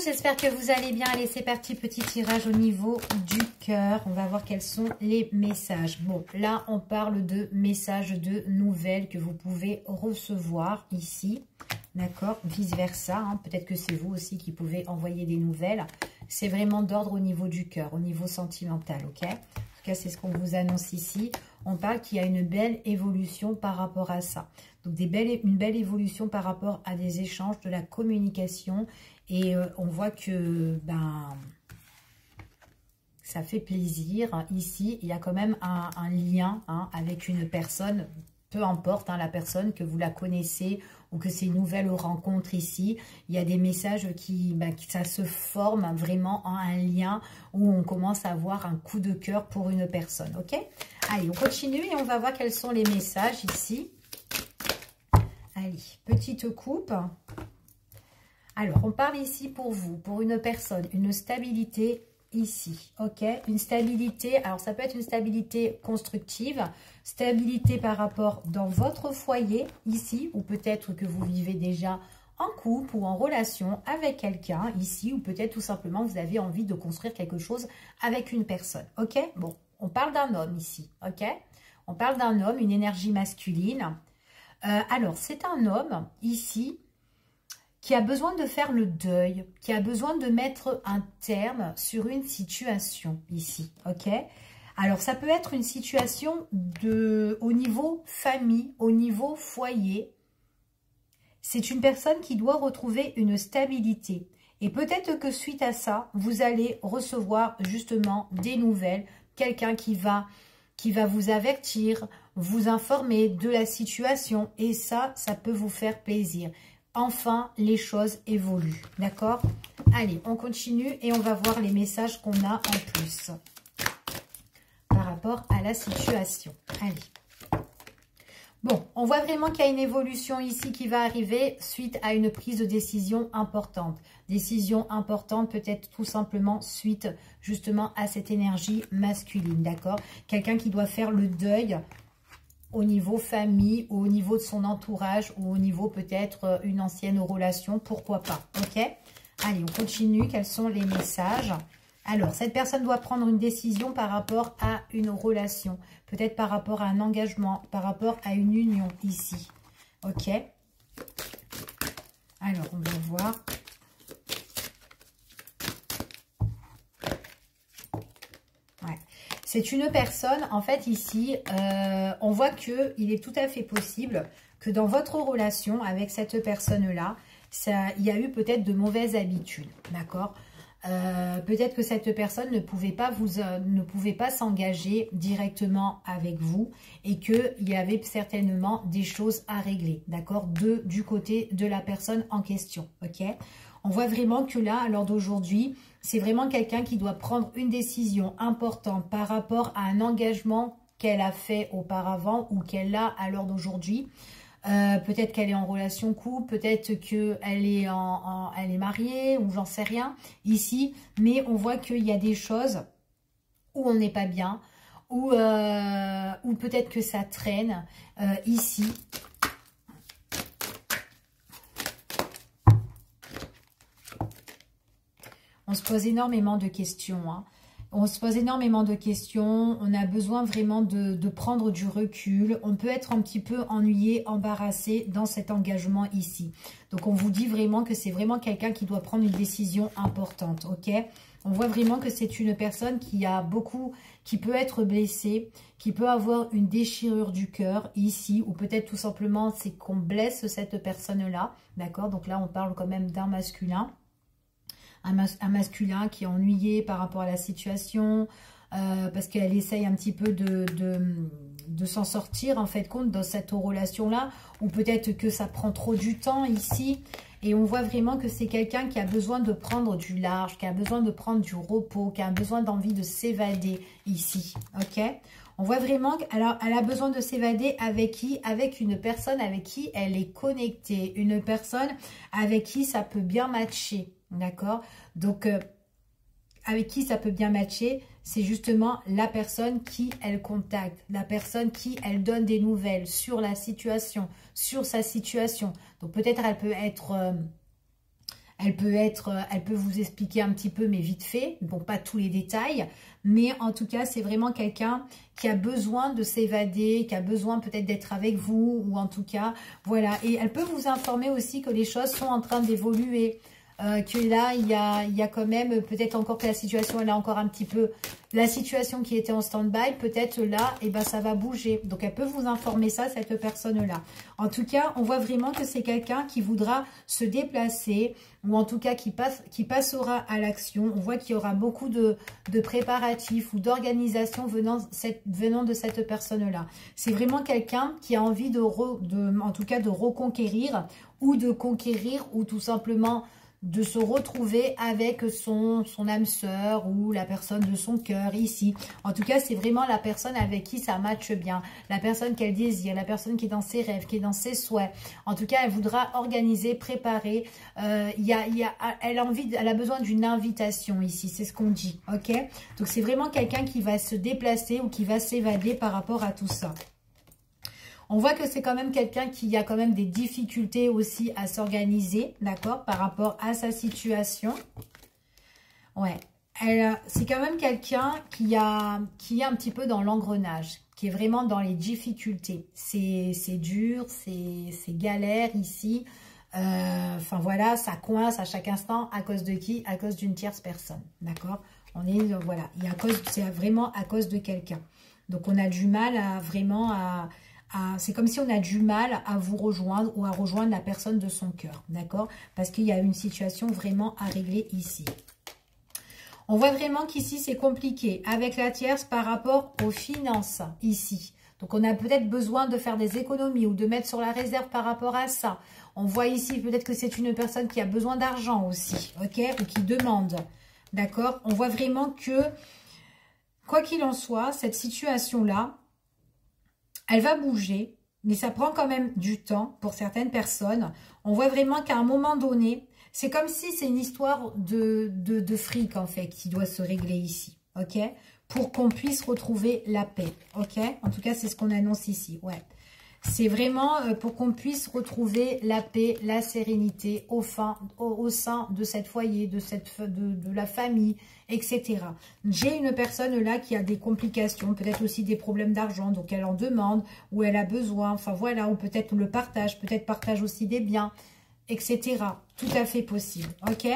j'espère que vous allez bien. Allez, c'est parti, petit tirage au niveau du cœur. On va voir quels sont les messages. Bon, là, on parle de messages, de nouvelles que vous pouvez recevoir ici. D'accord, vice-versa. Hein. Peut-être que c'est vous aussi qui pouvez envoyer des nouvelles. C'est vraiment d'ordre au niveau du cœur, au niveau sentimental, ok? En tout cas, c'est ce qu'on vous annonce ici. On parle qu'il y a une belle évolution par rapport à ça. Donc, une belle évolution par rapport à des échanges, de la communication. Et on voit que ça fait plaisir. Ici, il y a quand même un lien avec une personne, peu importe la personne, que vous la connaissez ou que c'est une nouvelle rencontre ici. Il y a des messages qui ça se forme vraiment en un lien où on commence à avoir un coup de cœur pour une personne. Ok? Allez, on continue et on va voir quels sont les messages ici. Allez, petite coupe. Alors, on parle ici pour vous, pour une personne, une stabilité ici, ok? Une stabilité, alors ça peut être une stabilité constructive, stabilité par rapport dans votre foyer ici, ou peut-être que vous vivez déjà en couple ou en relation avec quelqu'un ici, ou peut-être tout simplement vous avez envie de construire quelque chose avec une personne, ok? Bon, on parle d'un homme ici, ok? On parle d'un homme, une énergie masculine. Alors, c'est un homme ici qui a besoin de faire le deuil, qui a besoin de mettre un terme sur une situation ici, ok? Alors, ça peut être une situation au niveau famille, au niveau foyer. C'est une personne qui doit retrouver une stabilité. Et peut-être que suite à ça, vous allez recevoir justement des nouvelles, quelqu'un qui va vous avertir, vous informer de la situation. Et ça peut vous faire plaisir. Enfin, les choses évoluent, d'accord? Allez, on continue et on va voir les messages qu'on a en plus par rapport à la situation. Allez. Bon, on voit vraiment qu'il y a une évolution ici qui va arriver suite à une prise de décision importante. Décision importante peut-être tout simplement suite justement à cette énergie masculine, d'accord? Quelqu'un qui doit faire le deuil au niveau famille, ou au niveau de son entourage, ou au niveau peut-être une ancienne relation, pourquoi pas, ok? Allez, on continue, quels sont les messages? Alors, cette personne doit prendre une décision par rapport à une relation, peut-être par rapport à un engagement, par rapport à une union ici, ok? Alors, on va voir. Ouais. C'est une personne, en fait, ici, on voit qu'il est tout à fait possible que dans votre relation avec cette personne-là, il y a eu peut-être de mauvaises habitudes, d'accord? Peut-être que cette personne ne pouvait pas s'engager directement avec vous et qu'il y avait certainement des choses à régler, d'accord? Du côté de la personne en question, ok? On voit vraiment que là, à l'heure d'aujourd'hui, c'est vraiment quelqu'un qui doit prendre une décision importante par rapport à un engagement qu'elle a fait auparavant ou qu'elle a à l'heure d'aujourd'hui. Peut-être qu'elle est en relation couple, peut-être qu'elle est, elle est mariée ou j'en sais rien ici. Mais on voit qu'il y a des choses où on n'est pas bien, ou peut-être que ça traîne ici. On se pose énormément de questions. Hein. On se pose énormément de questions. On a besoin vraiment de prendre du recul. On peut être un petit peu ennuyé, embarrassé dans cet engagement ici. Donc, on vous dit vraiment que c'est vraiment quelqu'un qui doit prendre une décision importante. Ok? On voit vraiment que c'est une personne qui peut être blessée, qui peut avoir une déchirure du cœur ici. Ou peut-être tout simplement, c'est qu'on blesse cette personne-là. D'accord? Donc là, on parle quand même d'un masculin. Un masculin qui est ennuyé par rapport à la situation, parce qu'elle essaye un petit peu de s'en sortir, en fait, compte dans cette relation-là, ou peut-être que ça prend trop du temps ici, et on voit vraiment que c'est quelqu'un qui a besoin de prendre du large, qui a besoin de prendre du repos, qui a besoin d'envie de s'évader ici, ok? On voit vraiment qu'elle a besoin de s'évader avec qui? Avec une personne avec qui elle est connectée, une personne avec qui ça peut bien matcher. D'accord? Donc, avec qui ça peut bien matcher, c'est justement la personne qui elle contacte, la personne qui elle donne des nouvelles sur la situation, sur sa situation. Donc, peut-être elle peut être Elle peut vous expliquer un petit peu, mais vite fait. Bon, pas tous les détails. Mais en tout cas, c'est vraiment quelqu'un qui a besoin de s'évader, qui a besoin peut-être d'être avec vous, ou en tout cas, voilà. Et elle peut vous informer aussi que les choses sont en train d'évoluer. Que là, il y a quand même, peut-être encore que la situation, elle a encore un petit peu, la situation qui était en stand-by, peut-être là, et ben ça va bouger. Donc, elle peut vous informer ça, cette personne-là. En tout cas, on voit vraiment que c'est quelqu'un qui voudra se déplacer, ou en tout cas qui passera à l'action. On voit qu'il y aura beaucoup de préparatifs ou d'organisation venant de cette personne-là. C'est vraiment quelqu'un qui a envie en tout cas de reconquérir, ou de conquérir, ou tout simplement de se retrouver avec son âme sœur ou la personne de son cœur ici. En tout cas, c'est vraiment la personne avec qui ça matche bien, la personne qu'elle désire, la personne qui est dans ses rêves, qui est dans ses souhaits. En tout cas, elle voudra organiser, préparer. Elle a besoin d'une invitation ici, c'est ce qu'on dit, ok? Donc, c'est vraiment quelqu'un qui va se déplacer ou qui va s'évader par rapport à tout ça. On voit que c'est quand même quelqu'un qui a quand même des difficultés aussi à s'organiser, d'accord, par rapport à sa situation. Ouais, c'est quand même quelqu'un qui est un petit peu dans l'engrenage, qui est vraiment dans les difficultés. C'est dur, c'est galère ici. Enfin voilà, ça coince à chaque instant. À cause de qui? À cause d'une tierce personne, d'accord? Voilà, c'est vraiment à cause de quelqu'un. Donc on a du mal c'est comme si on a du mal à vous rejoindre ou à rejoindre la personne de son cœur, d'accord? Parce qu'il y a une situation vraiment à régler ici. On voit vraiment qu'ici, c'est compliqué avec la tierce par rapport aux finances ici. Donc, on a peut-être besoin de faire des économies ou de mettre sur la réserve par rapport à ça. On voit ici peut-être que c'est une personne qui a besoin d'argent aussi, ok? Ou qui demande, d'accord? On voit vraiment que, quoi qu'il en soit, cette situation-là, elle va bouger, mais ça prend quand même du temps pour certaines personnes. On voit vraiment qu'à un moment donné, c'est comme si c'est une histoire de fric, en fait, qui doit se régler ici, ok? Pour qu'on puisse retrouver la paix, ok? En tout cas, c'est ce qu'on annonce ici, ouais. C'est vraiment pour qu'on puisse retrouver la paix, la sérénité au sein de cette foyer, de la famille, etc. J'ai une personne là qui a des complications, peut-être aussi des problèmes d'argent, donc elle en demande, ou elle a besoin, enfin voilà, ou peut-être le partage, peut-être partage aussi des biens, etc. Tout à fait possible, ok?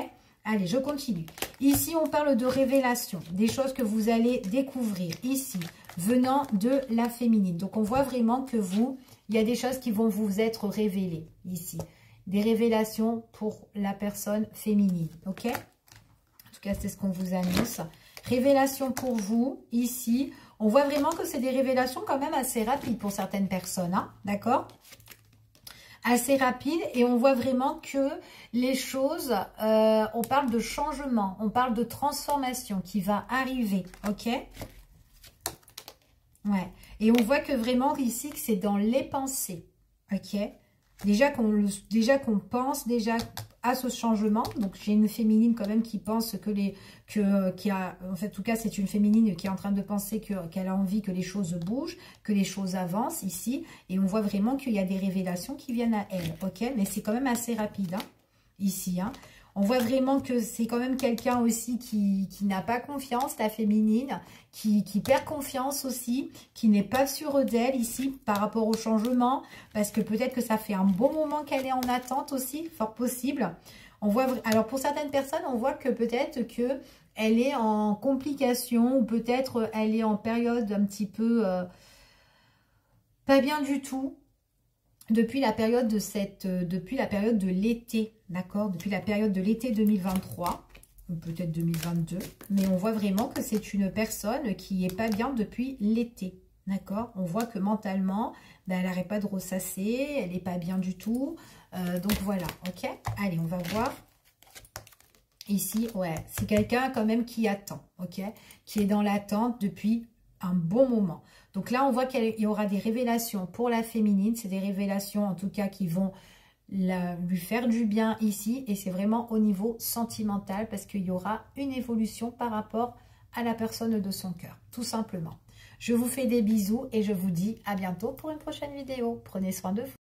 Allez, je continue. Ici, on parle de révélation, des choses que vous allez découvrir ici, venant de la féminine. Donc, on voit vraiment que il y a des choses qui vont vous être révélées ici. Des révélations pour la personne féminine, ok? En tout cas, c'est ce qu'on vous annonce. Révélation pour vous, ici. On voit vraiment que c'est des révélations quand même assez rapides pour certaines personnes, hein, d'accord? Assez rapide, et on voit vraiment que les choses, on parle de changement, on parle de transformation qui va arriver, ok? Ouais, et on voit que vraiment ici, que c'est dans les pensées, ok? Déjà qu'on pense déjà à ce changement, donc j'ai une féminine quand même qui pense en fait, en tout cas, c'est une féminine qui est en train de penser qu'elle a envie que les choses bougent, que les choses avancent ici, et on voit vraiment qu'il y a des révélations qui viennent à elle, ok? Mais c'est quand même assez rapide, hein, ici, hein. On voit vraiment que c'est quand même quelqu'un aussi qui n'a pas confiance, la féminine, qui perd confiance aussi, qui n'est pas sûre d'elle ici par rapport au changement, parce que peut-être que ça fait un bon moment qu'elle est en attente aussi, fort possible. Alors pour certaines personnes, on voit que peut-être qu'elle est en complication, ou peut-être elle est en période un petit peu pas bien du tout. Depuis la période de l'été, d'accord? Depuis la période de l'été 2023, ou peut-être 2022, mais on voit vraiment que c'est une personne qui n'est pas bien depuis l'été, d'accord? On voit que mentalement, ben, elle n'arrête pas de ressasser, elle n'est pas bien du tout, donc voilà, ok? Allez, on va voir. Ici, ouais, c'est quelqu'un quand même qui attend, ok? Qui est dans l'attente depuis un bon moment. Donc là, on voit qu'il y aura des révélations pour la féminine. C'est des révélations, en tout cas, qui vont lui faire du bien ici. Et c'est vraiment au niveau sentimental, parce qu'il y aura une évolution par rapport à la personne de son cœur, tout simplement. Je vous fais des bisous et je vous dis à bientôt pour une prochaine vidéo. Prenez soin de vous.